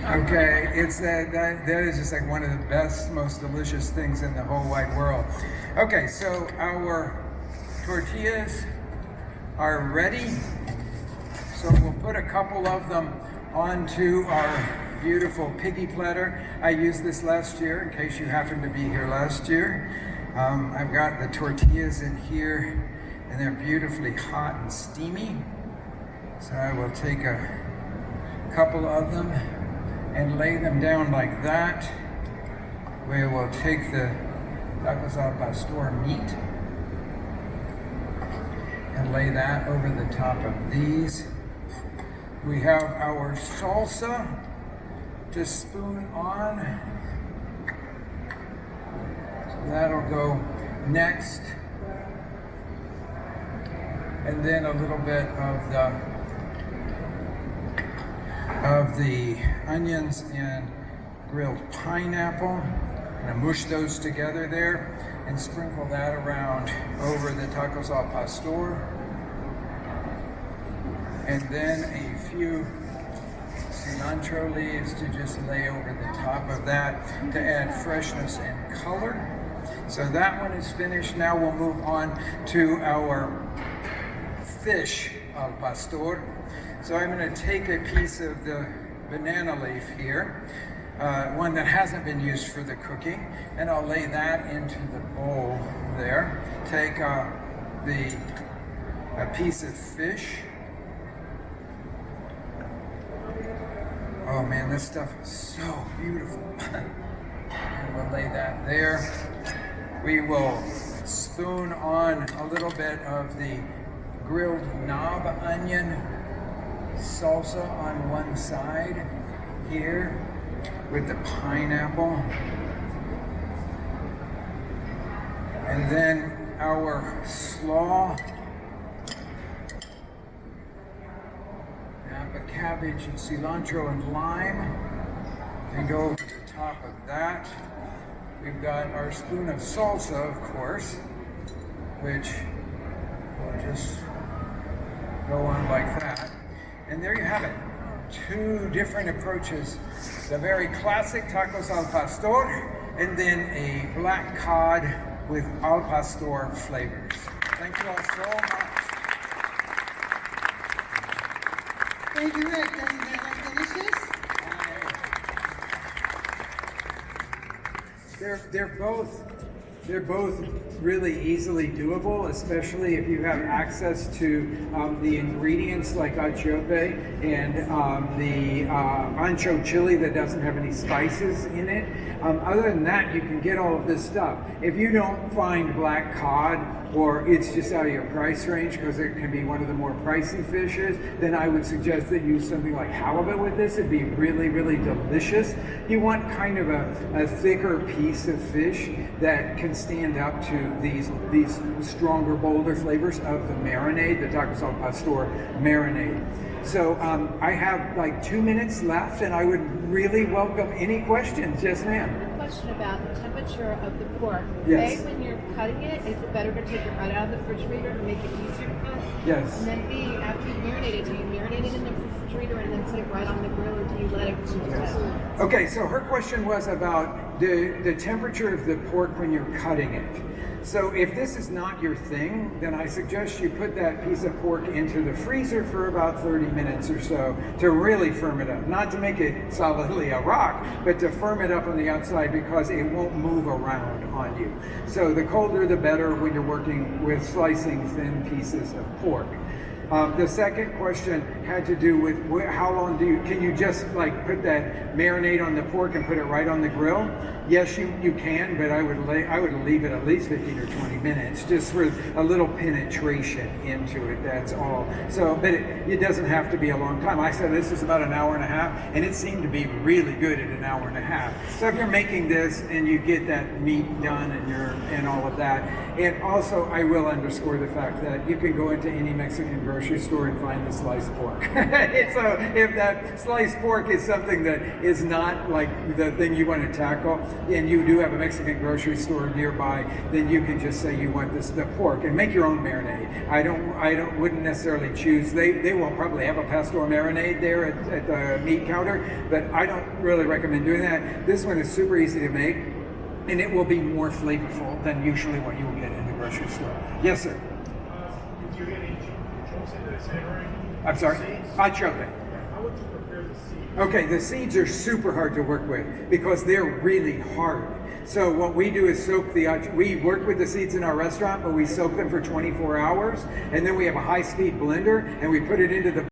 Okay, it's that is just like one of the best, most delicious things in the whole wide world. Okay, so our tortillas are ready. So we'll put a couple of them onto our beautiful piggy platter. I used this last year in case you happened to be here last year. I've got the tortillas in here and they're beautifully hot and steamy. So I will take a couple of them and lay them down like that. We will take the tacos al pastor meat and lay that over the top of these. We have our salsa to spoon on. So that'll go next. And then a little bit of the onions and grilled pineapple. I'm gonna mush those together there and sprinkle that around over the tacos al pastor. And then a few cilantro leaves to just lay over the top of that to add freshness and color. So that one is finished. Now we'll move on to our fish al pastor. So I'm going to take a piece of the banana leaf here, one that hasn't been used for the cooking, and I'll lay that into the bowl there. Take a piece of fish. Oh man, this stuff is so beautiful. And we'll lay that there. We will spoon on a little bit of the grilled knob onion salsa on one side here with the pineapple. And then our slaw, napa cabbage and cilantro and lime, and go over the top of that. We've got our spoon of salsa, of course, which will just go on like that. And there you have it. Two different approaches. The very classic tacos al pastor, and then a black cod with al pastor flavors. Thank you all so much. Thank you, Rick. Doesn't that look delicious? They're both really easily doable, especially if you have access to the ingredients like achope and the ancho chili that doesn't have any spices in it. Other than that, you can get all of this stuff. If you don't find black cod, or it's just out of your price range because it can be one of the more pricey fishes, then I would suggest that you use something like halibut with this. It'd be really, really delicious. You want kind of a thicker piece of fish that can stand up to these stronger, bolder flavors of the marinade, the tacos al pastor marinade. So I have like 2 minutes left, and I would really welcome any questions. Yes, ma'am. Question about the temperature of the pork. Yes. A, when you're cutting it, is it better to take it right out of the refrigerator to make it easier to cut? Yes. And then B, after you marinate it, do you marinate it in the refrigerator and then put it right on the grill, or do you let it cool? Okay, so her question was about the temperature of the pork when you're cutting it. So if this is not your thing, then I suggest you put that piece of pork into the freezer for about 30 minutes or so to really firm it up. Not to make it solidly a rock, but to firm it up on the outside because it won't move around on you. So the colder the better when you're working with slicing thin pieces of pork. The second question had to do with how long can you just like put that marinade on the pork and put it right on the grill? Yes, you can, but I would leave it at least 15 or 20 minutes just for a little penetration into it, that's all. So, but it doesn't have to be a long time. I said this is about an hour and a half, and it seemed to be really good at an hour and a half. So if you're making this and you get that meat done and all of that, And also, I will underscore the fact that you can go into any Mexican grocery store and find the sliced pork. So if that sliced pork is something that is not like the thing you want to tackle, and you do have a Mexican grocery store nearby, then you can just say you want the pork and make your own marinade. Wouldn't necessarily choose. They will probably have a pastor marinade there at the meat counter, but I don't really recommend doing that. This one is super easy to make, and it will be more flavorful than usually what you will get in the grocery store. Yes, sir. Do you get any chunks into the center? I'm sorry? I choke it. How would you prepare the seeds? Okay, the seeds are super hard to work with because they're really hard. So what we do is we work with the seeds in our restaurant, but we soak them for 24 hours, and then we have a high-speed blender, and we put it into the